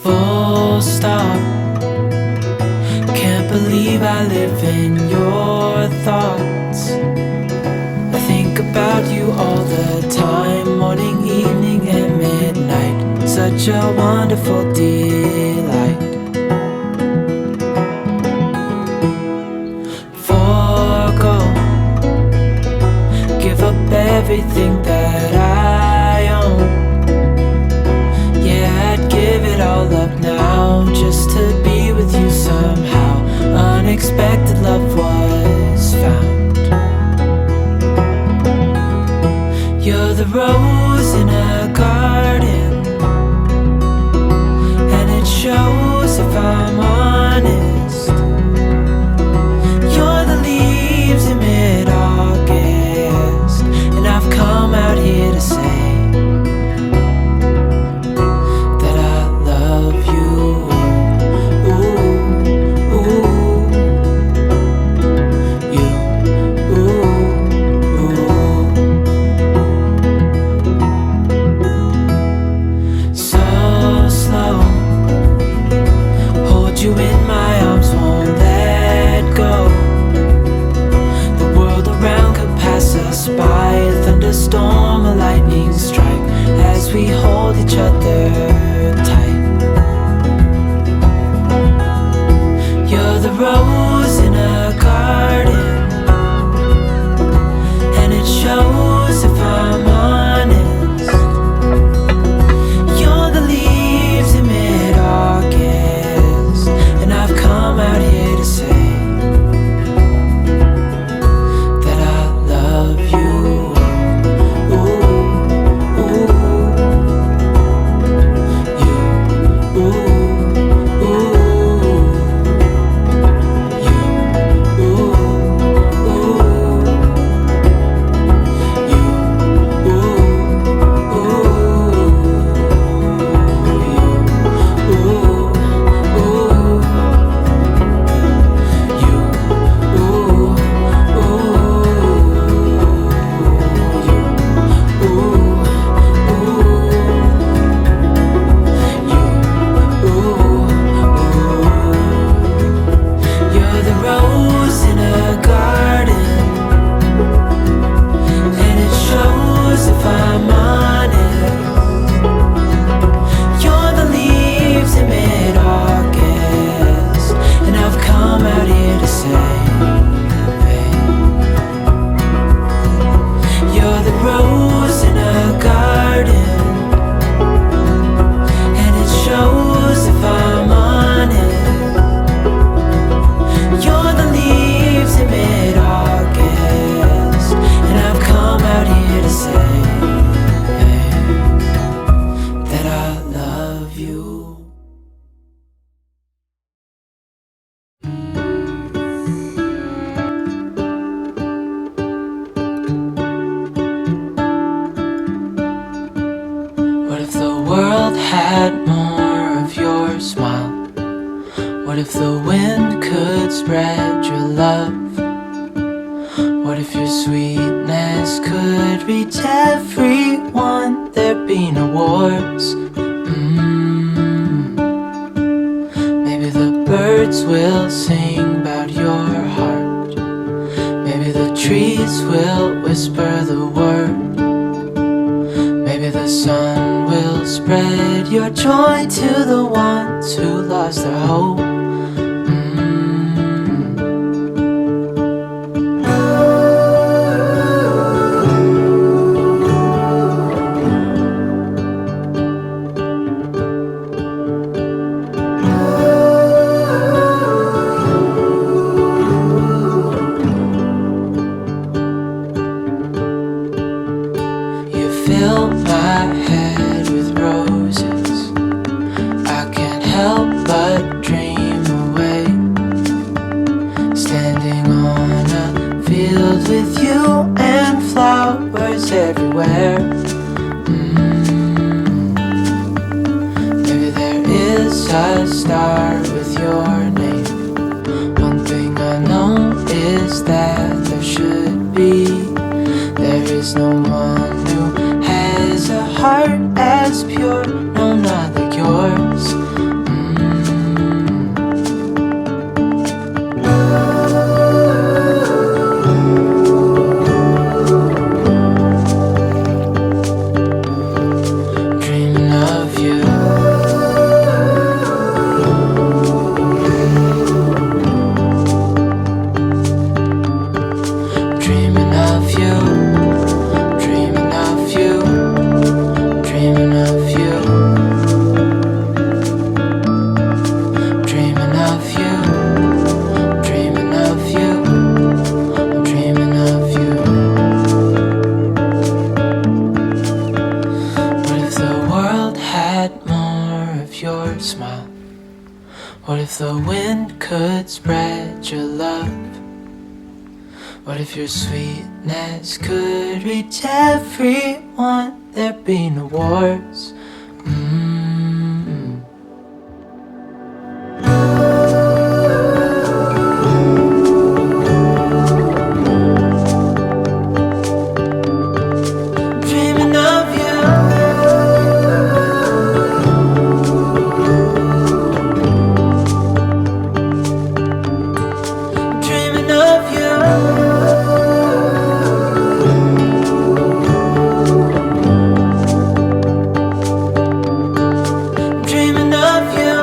Full stop. Can't believe I live in your thoughts. I think about you all the time, morning, evening, and midnight. Such a wonderful delight. Forgo, give up everything that I own. Yeah, I'd give it all up now just to be with you somehow. Unexpected love was found. You're the rose in a garden, and it shows if I'm honest. You're the leaves in mid-August, and I've come out here to say you in my arms, won't let go. The world around could pass us by, a thunderstorm, a lightning strike, as we hold each other tight. You're the rose in a garden, and it shows if I'm honest. You're the leaves in mid-August, and I've come out here to say that I love you. Ooh, ooh, you, ooh, ooh, you, ooh, ooh, you, ooh, You're the rose in a garden, and it shows if I'm honest. You're the leaves in mid-August, and I've come out here to say, you're the rose in a garden, and it shows if I'm honest. You're the leaves in mid-August, and I've come out here to say that I love you. What if the world had more of your smile? What if the wind could spread your love? What if your sweetness could reach everyone? There'd be no wars. Maybe the birds will sing about your heart. Maybe the trees will whisper the word. Maybe the sun will spread your joy to the ones who lost their hope. You fill my head with roses. I can't help but dream away, standing on a field with you and flowers everywhere. Maybe there is a star with your name. One thing I know is that there should be. There is no one who has a heart as pure, no, not like yours. What if the wind could spread your love? What if your sweetness could reach everyone? There'd be no wars. Dreaming of you. Dreaming of you. Dreaming of you.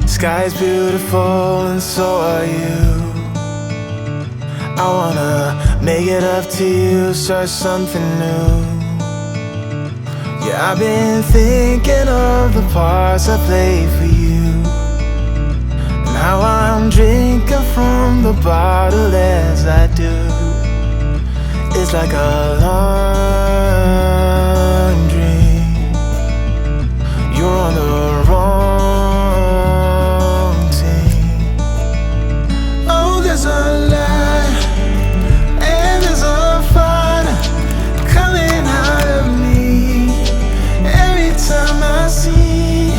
Sky's beautiful and so are you. I wanna make it up to you, start something new. Yeah, I've been thinking of the parts I played for you. Now I'm drinking from the bottle as I do. It's like a long dream. You're on the wrong team. Oh, there's a light and there's a fire coming out of me. Every time I see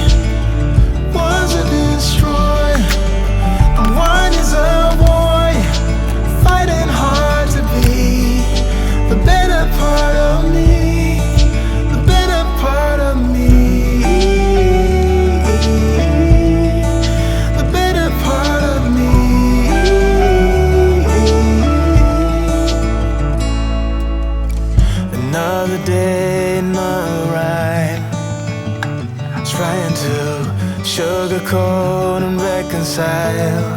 one's a destroyer and one is a warrior, fighting hard to be the better part of me, the better part of me, the better part of me. Another day, another rhyme, trying to sugarcoat and reconcile,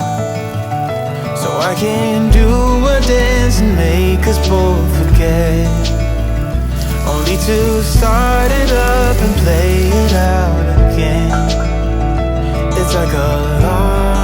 so I can do a dance and make us both forget, only to start it up and play it out again. It's like a long